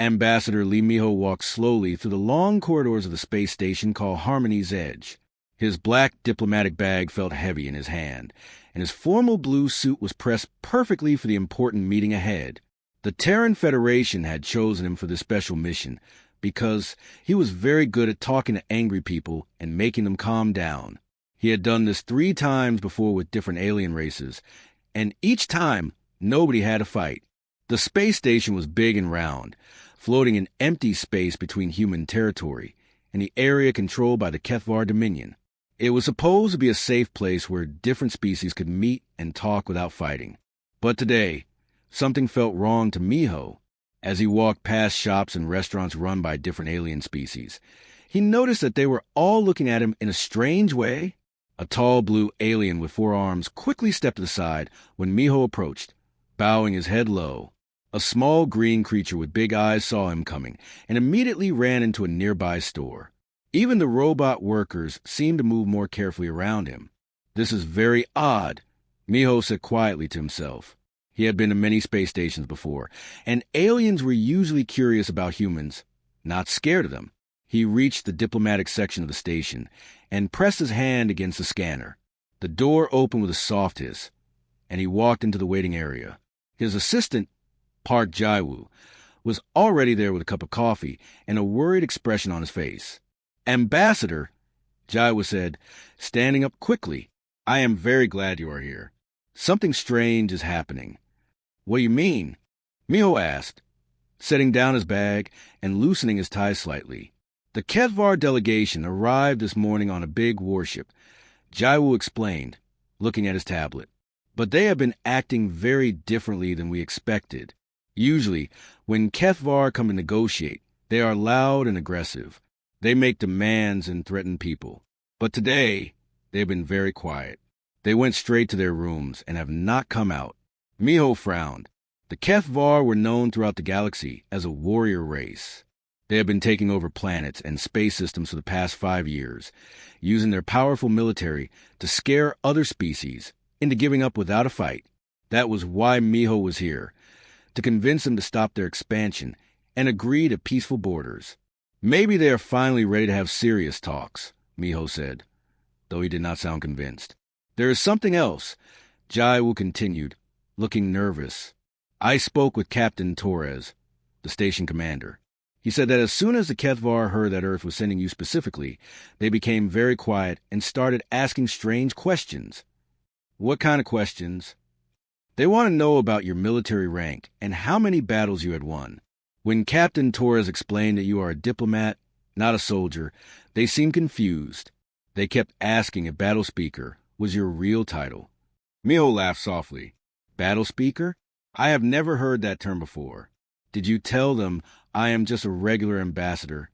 Ambassador Lee Miho walked slowly through the long corridors of the space station called Harmony's Edge. His black diplomatic bag felt heavy in his hand, and his formal blue suit was pressed perfectly for the important meeting ahead. The Terran Federation had chosen him for this special mission because he was very good at talking to angry people and making them calm down. He had done this 3 times before with different alien races, and each time, nobody had a fight. The space station was big and round, floating in empty space between human territory and the area controlled by the Kethvar Dominion. It was supposed to be a safe place where different species could meet and talk without fighting. But today, something felt wrong to Miho. As he walked past shops and restaurants run by different alien species, he noticed that they were all looking at him in a strange way. A tall blue alien with 4 arms quickly stepped to the side when Miho approached, bowing his head low. A small green creature with big eyes saw him coming and immediately ran into a nearby store. Even the robot workers seemed to move more carefully around him. "This is very odd," Miho said quietly to himself. He had been to many space stations before, and aliens were usually curious about humans, not scared of them. He reached the diplomatic section of the station and pressed his hand against the scanner. The door opened with a soft hiss, and he walked into the waiting area. His assistant, Park Jaiwoo, was already there with a cup of coffee and a worried expression on his face. "Ambassador," Jaiwoo said, standing up quickly, "I am very glad you are here. Something strange is happening." "What do you mean?" Miho asked, setting down his bag and loosening his tie slightly. "The Kethvar delegation arrived this morning on a big warship," Jaiwoo explained, looking at his tablet. "But they have been acting very differently than we expected. Usually, when Kethvar come to negotiate, they are loud and aggressive. They make demands and threaten people. But today, they have been very quiet. They went straight to their rooms and have not come out." Miho frowned. The Kethvar were known throughout the galaxy as a warrior race. They have been taking over planets and space systems for the past 5 years, using their powerful military to scare other species into giving up without a fight. That was why Miho was here, to convince them to stop their expansion and agree to peaceful borders. "Maybe they are finally ready to have serious talks," Miho said, though he did not sound convinced. "There is something else," Jaiwoo continued, looking nervous. "I spoke with Captain Torres, the station commander. He said that as soon as the Kethvar heard that Earth was sending you specifically, they became very quiet and started asking strange questions." "What kind of questions?" "They want to know about your military rank and how many battles you had won. When Captain Torres explained that you are a diplomat, not a soldier, they seemed confused. They kept asking if Battle Speaker was your real title." Miho laughed softly. "Battle Speaker? I have never heard that term before. Did you tell them I am just a regular ambassador?"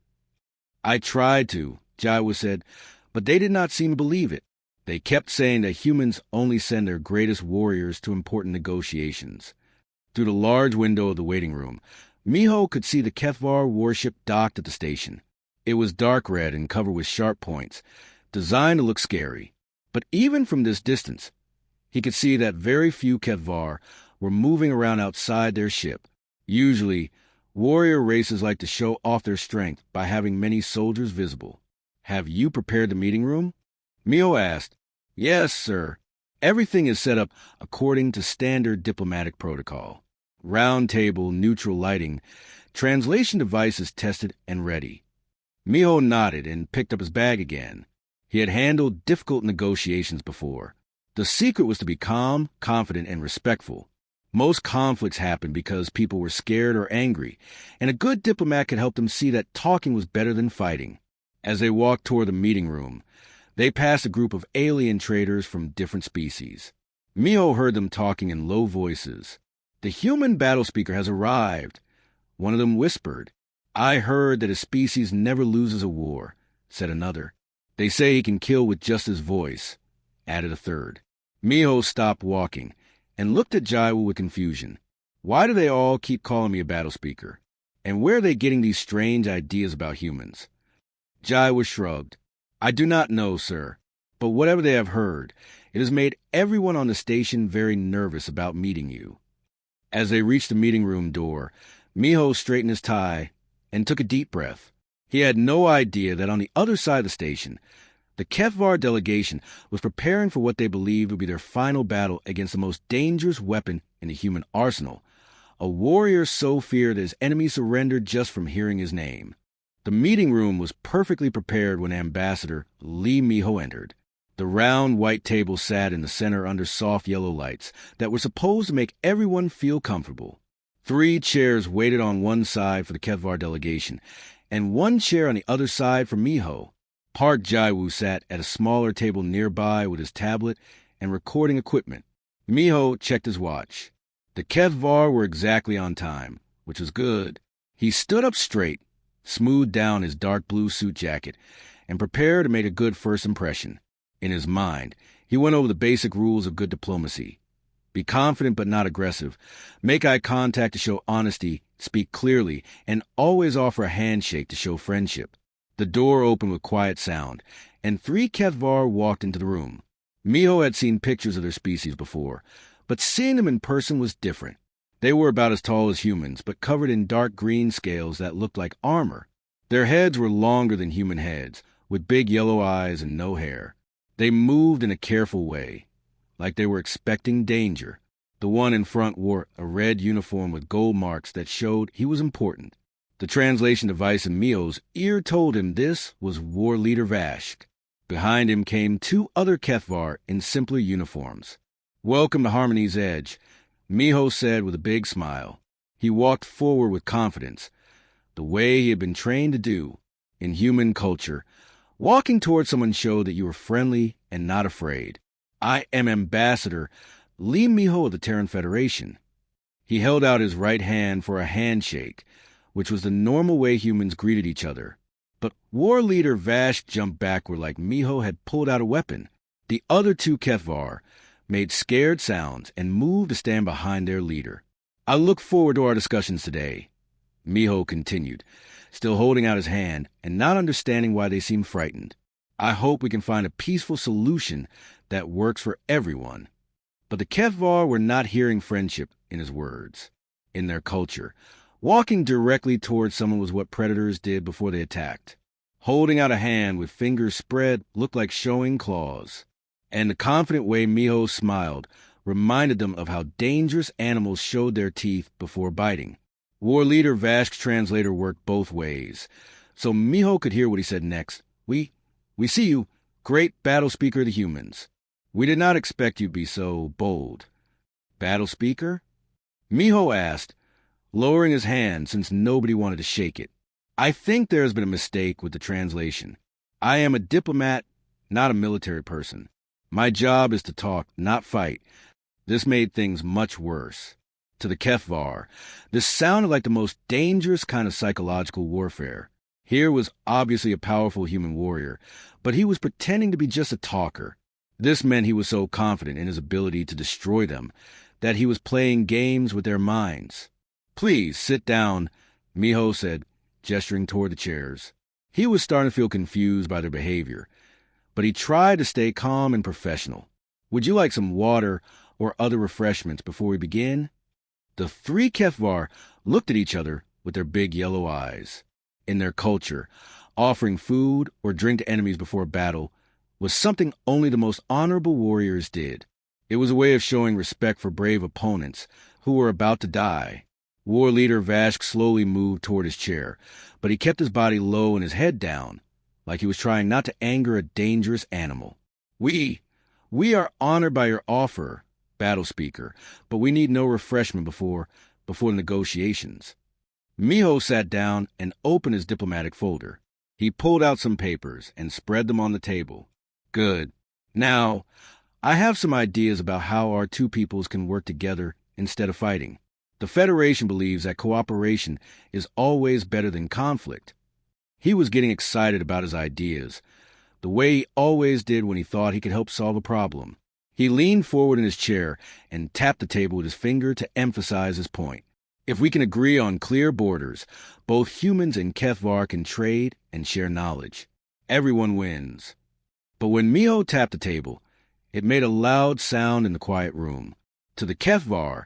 "I tried to," Jaiwoo said, "but they did not seem to believe it. They kept saying that humans only send their greatest warriors to important negotiations." Through the large window of the waiting room, Miho could see the Kethvar warship docked at the station. It was dark red and covered with sharp points, designed to look scary. But even from this distance, he could see that very few Kethvar were moving around outside their ship. Usually, warrior races like to show off their strength by having many soldiers visible. "Have you prepared the meeting room?" Miho asked. "Yes, sir. Everything is set up according to standard diplomatic protocol. Round table, neutral lighting, translation devices tested and ready." Miho nodded and picked up his bag again. He had handled difficult negotiations before. The secret was to be calm, confident, and respectful. Most conflicts happened because people were scared or angry, and a good diplomat could help them see that talking was better than fighting. As they walked toward the meeting room, they passed a group of alien traders from different species. Miho heard them talking in low voices. "The human battle speaker has arrived," one of them whispered. "I heard that his species never loses a war," said another. "They say he can kill with just his voice," added a third. Miho stopped walking and looked at Jaiwoo with confusion. Why do they all keep calling me a battle speaker? And where are they getting these strange ideas about humans? Jaiwoo shrugged. "I do not know, sir. But whatever they have heard, it has made everyone on the station very nervous about meeting you." As they reached the meeting room door, Miho straightened his tie and took a deep breath. He had no idea that on the other side of the station, the HFY delegation was preparing for what they believed would be their final battle against the most dangerous weapon in the human arsenal, a warrior so feared that his enemies surrendered just from hearing his name. The meeting room was perfectly prepared when Ambassador Lee Miho entered. The round white table sat in the center under soft yellow lights that were supposed to make everyone feel comfortable. 3 chairs waited on one side for the HFY delegation, and 1 chair on the other side for Miho. Park Jaiwoo sat at a smaller table nearby with his tablet and recording equipment. Miho checked his watch. The HFY were exactly on time, which was good. He stood up straight, smoothed down his dark blue suit jacket, and prepared to make a good first impression. In his mind, he went over the basic rules of good diplomacy. Be confident but not aggressive. Make eye contact to show honesty, speak clearly, and always offer a handshake to show friendship. The door opened with quiet sound, and 3 HFY walked into the room. Miho had seen pictures of their species before, but seeing them in person was different. They were about as tall as humans, but covered in dark green scales that looked like armor. Their heads were longer than human heads, with big yellow eyes and no hair. They moved in a careful way, like they were expecting danger. The one in front wore a red uniform with gold marks that showed he was important. The translation device in Miho's ear told him this was War Leader Vashk. Behind him came 2 other HFY in simpler uniforms. "Welcome to Harmony's Edge," Miho said with a big smile. He walked forward with confidence, the way he had been trained to do. In human culture, walking toward someone showed that you were friendly and not afraid. "I am Ambassador Lee Miho of the Terran Federation." He held out his right hand for a handshake, which was the normal way humans greeted each other. But War Leader Vash jumped backward like Miho had pulled out a weapon. The other 2 HFY made scared sounds and moved to stand behind their leader. "I look forward to our discussions today," Miho continued, still holding out his hand and not understanding why they seemed frightened. "I hope we can find a peaceful solution that works for everyone." But the HFY were not hearing friendship in his words. In their culture, walking directly towards someone was what predators did before they attacked. Holding out a hand with fingers spread looked like showing claws. And the confident way Miho smiled reminded them of how dangerous animals showed their teeth before biting. War Leader Vashk's translator worked both ways, so Miho could hear what he said next. We see you, great battle speaker of the humans. We did not expect you to be so bold." "Battle speaker?" Miho asked, lowering his hand since nobody wanted to shake it. "I think there has been a mistake with the translation. I am a diplomat, not a military person. My job is to talk, not fight." This made things much worse. To the HFY, this sounded like the most dangerous kind of psychological warfare. Here was obviously a powerful human warrior, but he was pretending to be just a talker. This meant he was so confident in his ability to destroy them that he was playing games with their minds. "Please sit down," Miho said, gesturing toward the chairs. He was starting to feel confused by their behavior, but he tried to stay calm and professional. "Would you like some water or other refreshments before we begin?" The 3 HFY looked at each other with their big yellow eyes. In their culture, offering food or drink to enemies before battle was something only the most honorable warriors did. It was a way of showing respect for brave opponents who were about to die. War Leader Vashk slowly moved toward his chair, but he kept his body low and his head down, like he was trying not to anger a dangerous animal. We are honored by your offer, battle speaker, but we need no refreshment before the negotiations." Miho sat down and opened his diplomatic folder. He pulled out some papers and spread them on the table. "Good. Now, I have some ideas about how our 2 peoples can work together instead of fighting. The Federation believes that cooperation is always better than conflict." He was getting excited about his ideas, the way he always did when he thought he could help solve a problem. He leaned forward in his chair and tapped the table with his finger to emphasize his point. "If we can agree on clear borders, both humans and HFY can trade and share knowledge. Everyone wins." But when Miho tapped the table, it made a loud sound in the quiet room. To the HFY,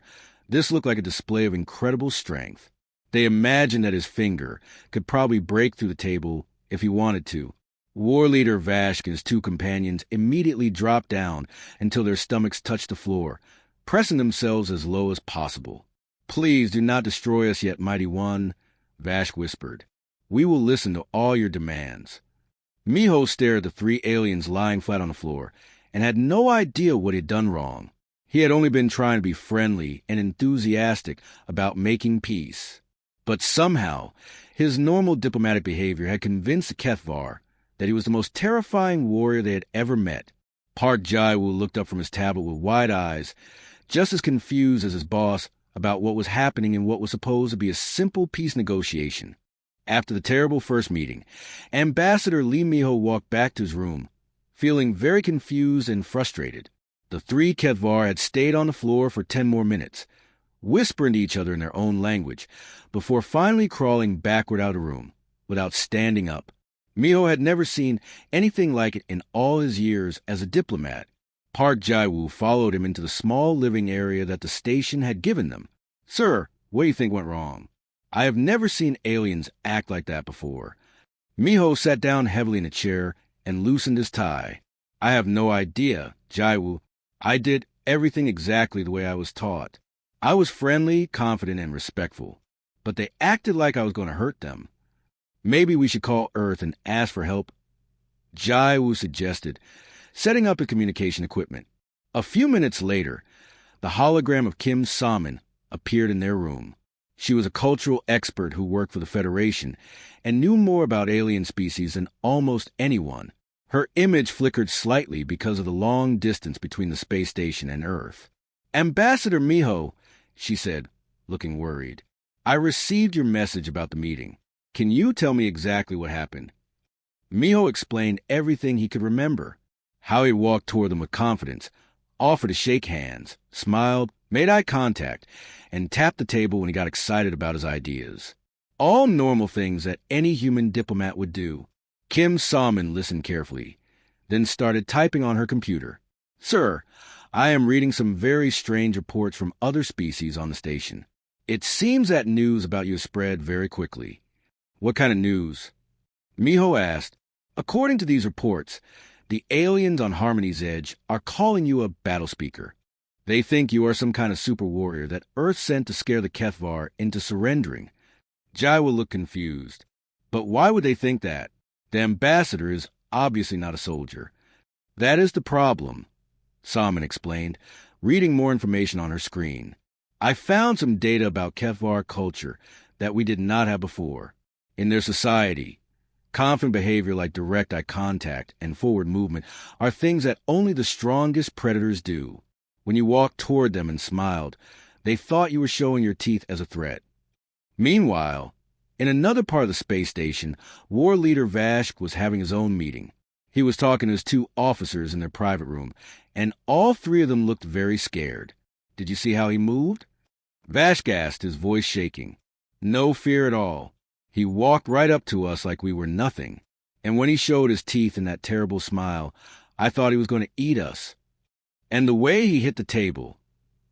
this looked like a display of incredible strength. They imagined that his finger could probably break through the table if he wanted to. War leader Vashk and his two companions immediately dropped down until their stomachs touched the floor, pressing themselves as low as possible. "Please do not destroy us yet, Mighty One," Vashk whispered. "We will listen to all your demands." Miho stared at the three aliens lying flat on the floor and had no idea what he'd done wrong. He had only been trying to be friendly and enthusiastic about making peace. But somehow, his normal diplomatic behavior had convinced the Kethvar that he was the most terrifying warrior they had ever met. Park Jaiwu looked up from his tablet with wide eyes, just as confused as his boss about what was happening in what was supposed to be a simple peace negotiation. After the terrible first meeting, Ambassador Lee Miho walked back to his room, feeling very confused and frustrated. The three Kethvar had stayed on the floor for 10 more minutes, whispering to each other in their own language, before finally crawling backward out of the room, without standing up. Miho had never seen anything like it in all his years as a diplomat. Park Jaiwu followed him into the small living area that the station had given them. "Sir, what do you think went wrong? I have never seen aliens act like that before." Miho sat down heavily in a chair and loosened his tie. "I have no idea, Jaiwu. I did everything exactly the way I was taught. I was friendly, confident, and respectful, but they acted like I was going to hurt them. Maybe we should call Earth and ask for help," Jaiwu suggested, setting up his communication equipment. A few minutes later, the hologram of Kim Salmon appeared in their room. She was a cultural expert who worked for the Federation and knew more about alien species than almost anyone. Her image flickered slightly because of the long distance between the space station and Earth. "Ambassador Miho," she said, looking worried, "I received your message about the meeting. Can you tell me exactly what happened?" Miho explained everything he could remember, how he walked toward them with confidence, offered to shake hands, smiled, made eye contact, and tapped the table when he got excited about his ideas. All normal things that any human diplomat would do. Kim Salmon listened carefully, then started typing on her computer. "Sir, I am reading some very strange reports from other species on the station. It seems that news about you has spread very quickly." "What kind of news?" Miho asked. "According to these reports, the aliens on Harmony's Edge are calling you a battle speaker. They think you are some kind of super warrior that Earth sent to scare the Kethvar into surrendering." Jaiwa looked confused. "But why would they think that? The ambassador is obviously not a soldier." "That is the problem," Salmon explained, reading more information on her screen. "I found some data about Kethvar culture that we did not have before. In their society, confident behavior like direct eye contact and forward movement are things that only the strongest predators do. When you walked toward them and smiled, they thought you were showing your teeth as a threat." Meanwhile, in another part of the space station, War Leader Vashk was having his own meeting. He was talking to his two officers in their private room, and all three of them looked very scared. "Did you see how he moved?" Vashk asked, his voice shaking. "No fear at all. He walked right up to us like we were nothing. And when he showed his teeth in that terrible smile, I thought he was going to eat us. And the way he hit the table,"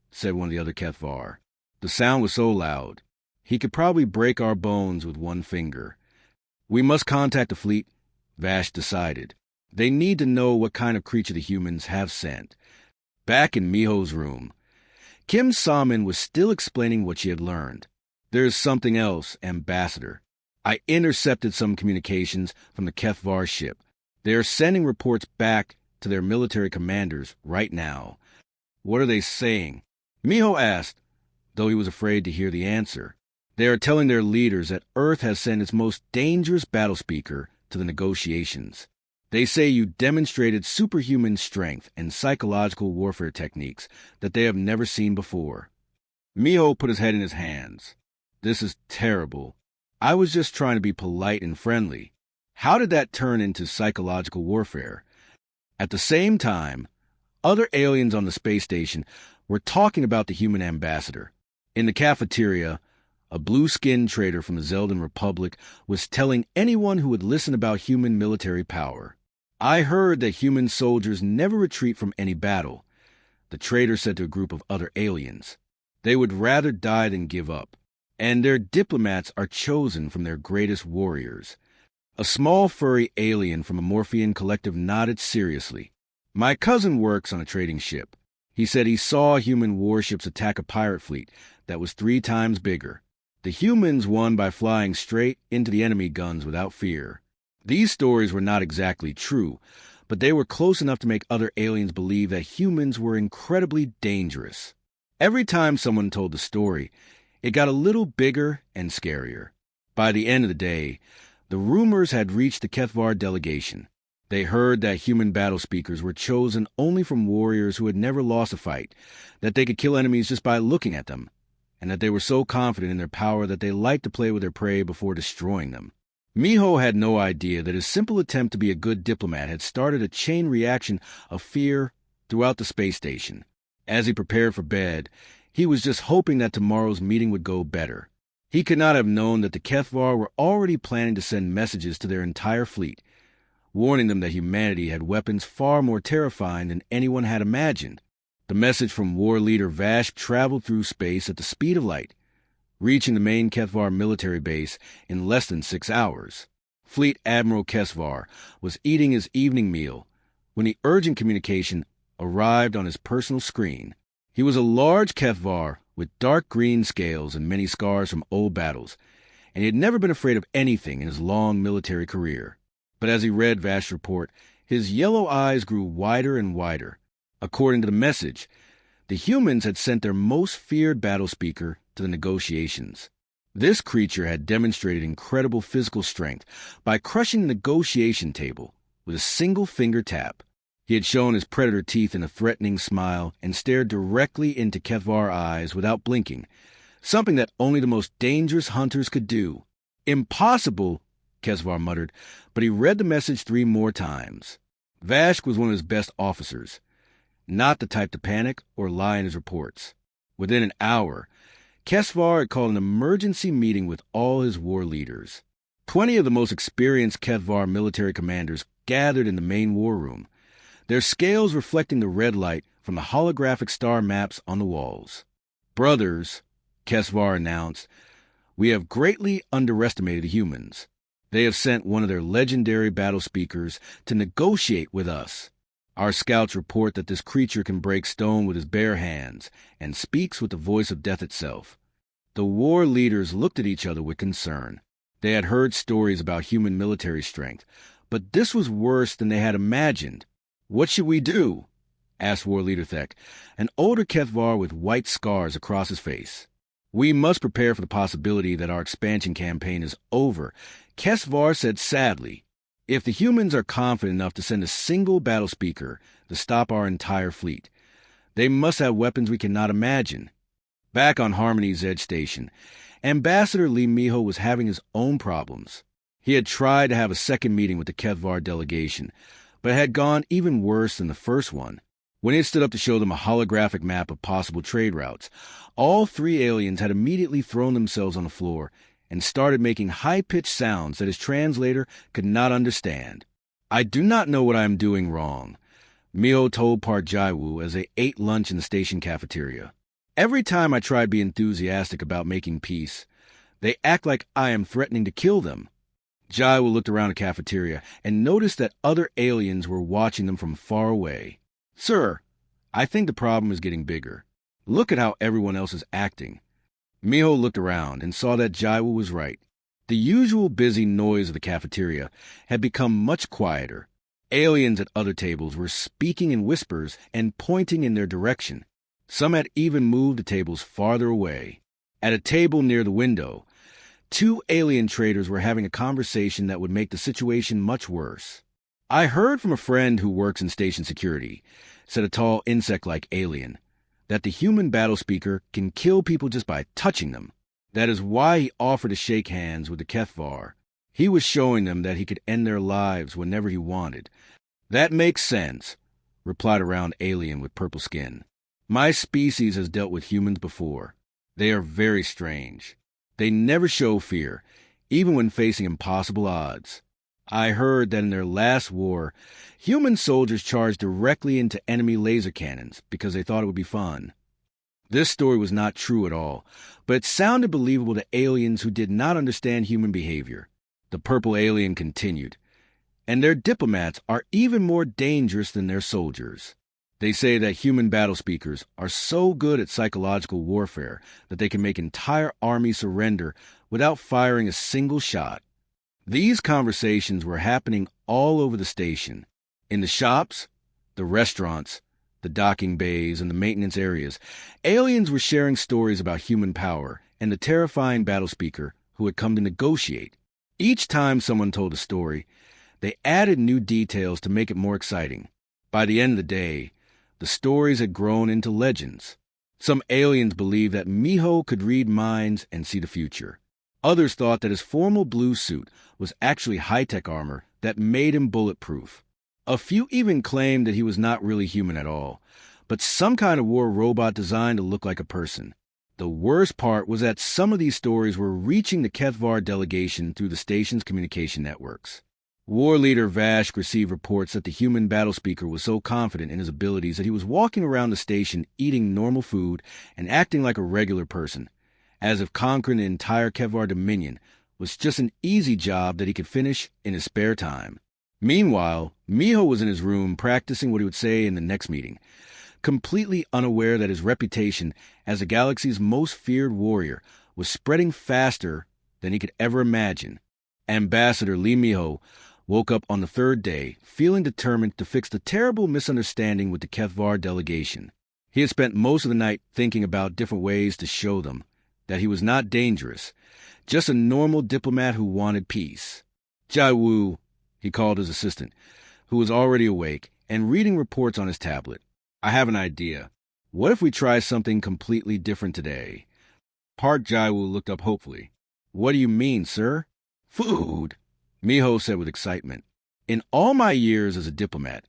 said one of the other Kethvar. "The sound was so loud. He could probably break our bones with one finger." "We must contact the fleet," Vash decided. "They need to know what kind of creature the humans have sent." Back in Miho's room, Kim Salmon was still explaining what she had learned. "There's something else, Ambassador. I intercepted some communications from the Kethvar ship. They are sending reports back to their military commanders right now." "What are they saying?" Miho asked, though he was afraid to hear the answer. "They are telling their leaders that Earth has sent its most dangerous battle speaker to the negotiations. They say you demonstrated superhuman strength and psychological warfare techniques that they have never seen before." Miho put his head in his hands. "This is terrible. I was just trying to be polite and friendly. How did that turn into psychological warfare?" At the same time, other aliens on the space station were talking about the human ambassador. In the cafeteria, a blue-skinned trader from the Zeldan Republic was telling anyone who would listen about human military power. "I heard that human soldiers never retreat from any battle," the trader said to a group of other aliens. "They would rather die than give up. and their diplomats are chosen from their greatest warriors. A small furry alien from a Morphean collective nodded seriously. My cousin works on a trading ship. He said he saw human warships attack a pirate fleet that was 3 times bigger. The humans won by flying straight into the enemy guns without fear. These stories were not exactly true, but they were close enough to make other aliens believe that humans were incredibly dangerous. Every time someone told the story, it got a little bigger and scarier. By the end of the day, the rumors had reached the Kethvar delegation. They heard that human battle speakers were chosen only from warriors who had never lost a fight, that they could kill enemies just by looking at them, and that they were so confident in their power that they liked to play with their prey before destroying them. Miho had no idea that his simple attempt to be a good diplomat had started a chain reaction of fear throughout the space station. As he prepared for bed, he was just hoping that tomorrow's meeting would go better. He could not have known that the Kethvar were already planning to send messages to their entire fleet, warning them that humanity had weapons far more terrifying than anyone had imagined. The message from war leader Vash traveled through space at the speed of light, reaching the main Kethvar military base in less than 6 hours. Fleet Admiral Kethvar was eating his evening meal when the urgent communication arrived on his personal screen. He was a large Kethvar with dark green scales and many scars from old battles, and he had never been afraid of anything in his long military career. But as he read Vash's report, his yellow eyes grew wider and wider. According to the message, the humans had sent their most feared battle speaker to the negotiations. This creature had demonstrated incredible physical strength by crushing the negotiation table with a single finger tap. He had shown his predator teeth in a threatening smile and stared directly into Kethvar's eyes without blinking, something that only the most dangerous hunters could do. Impossible, Kethvar muttered, but he read the message 3 more times. Vash was one of his best officers, not the type to panic or lie in his reports. Within an hour, Kethvar had called an emergency meeting with all his war leaders. 20 of the most experienced Kethvar military commanders gathered in the main war room, their scales reflecting the red light from the holographic star maps on the walls. "Brothers," Kethvar announced, "we have greatly underestimated the humans. They have sent one of their legendary battle speakers to negotiate with us. Our scouts report that this creature can break stone with his bare hands and speaks with the voice of death itself." The war leaders looked at each other with concern. They had heard stories about human military strength, but this was worse than they had imagined. "What should we do?" asked War Leader Thek, an older Kethvar with white scars across his face. "We must prepare for the possibility that our expansion campaign is over," Kethvar said sadly. "If the humans are confident enough to send a single battle speaker to stop our entire fleet, they must have weapons we cannot imagine." Back on Harmony's Edge Station, Ambassador Lee Miho was having his own problems. He had tried to have a second meeting with the Kethvar delegation, but had gone even worse than the first one. When it stood up to show them a holographic map of possible trade routes, all 3 aliens had immediately thrown themselves on the floor and started making high-pitched sounds that his translator could not understand. "I do not know what I am doing wrong," Miho told Parjaiwu as they ate lunch in the station cafeteria. "Every time I try to be enthusiastic about making peace, they act like I am threatening to kill them." Jaiwu looked around the cafeteria and noticed that other aliens were watching them from far away. "Sir, I think the problem is getting bigger. Look at how everyone else is acting." Miho looked around and saw that Jaiwu was right. The usual busy noise of the cafeteria had become much quieter. Aliens at other tables were speaking in whispers and pointing in their direction. Some had even moved the tables farther away. At a table near the window, 2 alien traders were having a conversation that would make the situation much worse. "I heard from a friend who works in station security," said a tall insect-like alien, "that the human battle speaker can kill people just by touching them. That is why he offered to shake hands with the Kethvar. He was showing them that he could end their lives whenever he wanted." "That makes sense," replied a round alien with purple skin. "My species has dealt with humans before. They are very strange. They never show fear, even when facing impossible odds. I heard that in their last war, human soldiers charged directly into enemy laser cannons because they thought it would be fun." This story was not true at all, but it sounded believable to aliens who did not understand human behavior. The purple alien continued, and their diplomats are even more dangerous than their soldiers. They say that human battle speakers are so good at psychological warfare that they can make entire armies surrender without firing a single shot. These conversations were happening all over the station, in the shops, the restaurants, the docking bays, and the maintenance areas. Aliens were sharing stories about human power and the terrifying battle speaker who had come to negotiate. Each time someone told a story, they added new details to make it more exciting. By the end of the day, the stories had grown into legends. Some aliens believed that Miho could read minds and see the future. Others thought that his formal blue suit was actually high-tech armor that made him bulletproof. A few even claimed that he was not really human at all, but some kind of war robot designed to look like a person. The worst part was that some of these stories were reaching the Kethvar delegation through the station's communication networks. War leader Vashk received reports that the human battle speaker was so confident in his abilities that he was walking around the station eating normal food and acting like a regular person, as if conquering the entire Kethvar dominion was just an easy job that he could finish in his spare time. Meanwhile, Miho was in his room practicing what he would say in the next meeting, completely unaware that his reputation as the galaxy's most feared warrior was spreading faster than he could ever imagine. Ambassador Lee Miho woke up on the third day, feeling determined to fix the terrible misunderstanding with the Kethvar delegation. He had spent most of the night thinking about different ways to show them that he was not dangerous, just a normal diplomat who wanted peace. Jai-Woo, he called his assistant, who was already awake and reading reports on his tablet. I have an idea. What if we try something completely different today? Park Jai-Woo looked up hopefully. What do you mean, sir? Food, Miho said with excitement. In all my years as a diplomat,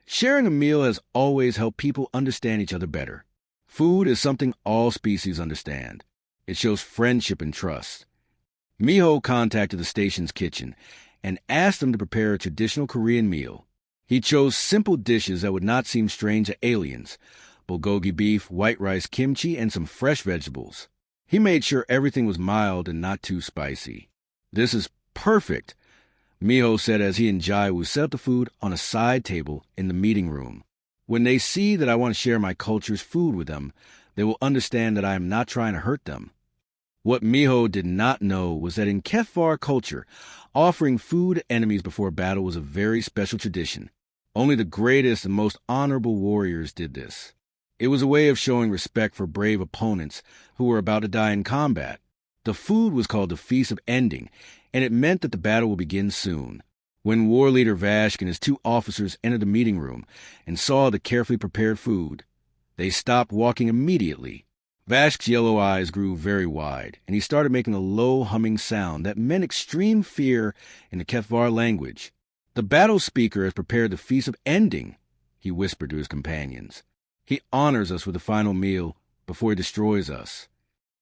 sharing a meal has always helped people understand each other better. Food is something all species understand. It shows friendship and trust. Miho contacted the station's kitchen and asked them to prepare a traditional Korean meal. He chose simple dishes that would not seem strange to aliens: bulgogi beef, white rice, kimchi, and some fresh vegetables. He made sure everything was mild and not too spicy. This is perfect, Miho said as he and Jai-Woo set up the food on a side table in the meeting room. When they see that I want to share my culture's food with them, they will understand that I am not trying to hurt them. What Miho did not know was that in Kethvar culture, offering food to enemies before battle was a very special tradition. Only the greatest and most honorable warriors did this. It was a way of showing respect for brave opponents who were about to die in combat. The food was called the Feast of Ending, and it meant that the battle will begin soon. When war leader Vashk and his two officers entered the meeting room and saw the carefully prepared food, they stopped walking immediately. Vashk's yellow eyes grew very wide, and he started making a low humming sound that meant extreme fear in the Kethvar language. The battle speaker has prepared the Feast of Ending, he whispered to his companions. He honors us with the final meal before he destroys us.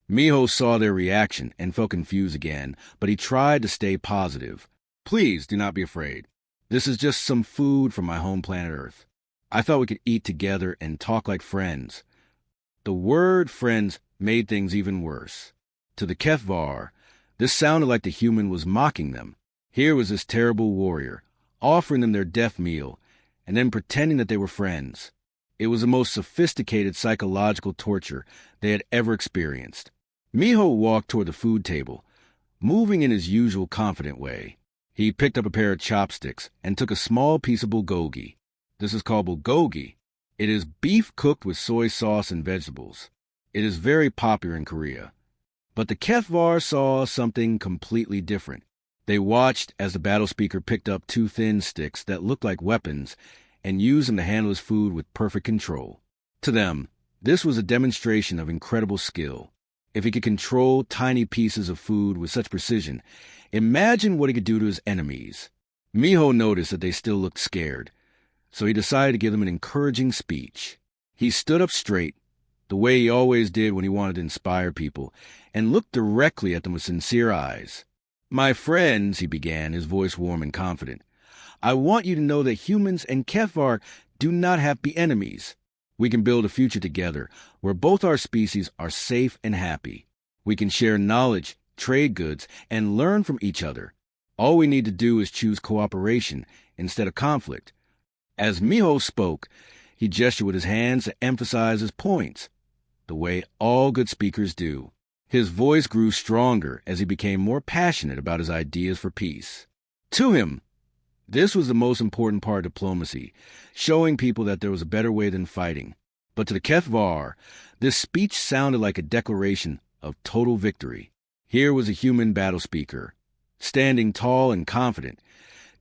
Miho saw their reaction and felt confused again, but he tried to stay positive. Please do not be afraid. This is just some food from my home planet Earth. I thought we could eat together and talk like friends. The word friends made things even worse. To the Kethvar, this sounded like the human was mocking them. Here was this terrible warrior, offering them their death meal, and then pretending that they were friends. It was the most sophisticated psychological torture they had ever experienced. Miho walked toward the food table, moving in his usual confident way. He picked up a pair of chopsticks and took a small piece of bulgogi. This is called bulgogi. It is beef cooked with soy sauce and vegetables. It is very popular in Korea. But the Kethvar saw something completely different. They watched as the battle speaker picked up two thin sticks that looked like weapons and used them to handle his food with perfect control. To them, this was a demonstration of incredible skill. If he could control tiny pieces of food with such precision, imagine what he could do to his enemies. Miho noticed that they still looked scared, so he decided to give them an encouraging speech. He stood up straight, the way he always did when he wanted to inspire people, and looked directly at them with sincere eyes. My friends, he began, his voice warm and confident, I want you to know that humans and Kethvar do not have to be enemies. We can build a future together where both our species are safe and happy. We can share knowledge, trade goods, and learn from each other. All we need to do is choose cooperation instead of conflict. As Miho spoke, he gestured with his hands to emphasize his points, the way all good speakers do. His voice grew stronger as he became more passionate about his ideas for peace. To him, this was the most important part of diplomacy, showing people that there was a better way than fighting. But to the HFY, this speech sounded like a declaration of total victory. Here was a human battle speaker, standing tall and confident,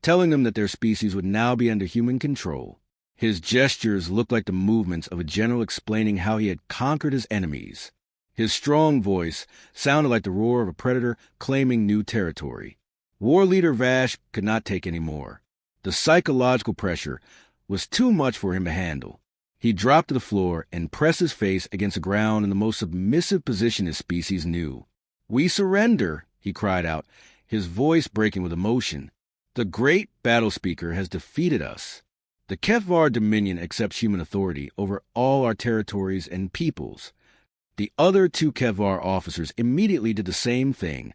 telling them that their species would now be under human control. His gestures looked like the movements of a general explaining how he had conquered his enemies. His strong voice sounded like the roar of a predator claiming new territory. War leader Vash could not take any more. The psychological pressure was too much for him to handle. He dropped to the floor and pressed his face against the ground in the most submissive position his species knew. "We surrender," he cried out, his voice breaking with emotion. "The great battle speaker has defeated us. The HFY Dominion accepts human authority over all our territories and peoples." The other two HFY officers immediately did the same thing,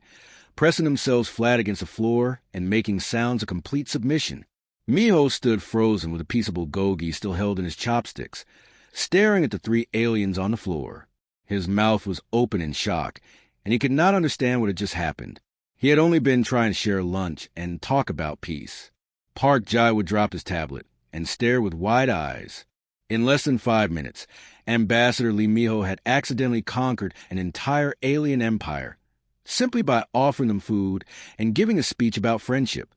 pressing themselves flat against the floor and making sounds of complete submission. Miho stood frozen with a piece of bulgogi still held in his chopsticks, staring at the three aliens on the floor. His mouth was open in shock, and he could not understand what had just happened. He had only been trying to share lunch and talk about peace. Park Jaiwood dropped his tablet and stared with wide eyes. In less than 5 minutes, Ambassador Lee Miho had accidentally conquered an entire alien empire, simply by offering them food and giving a speech about friendship.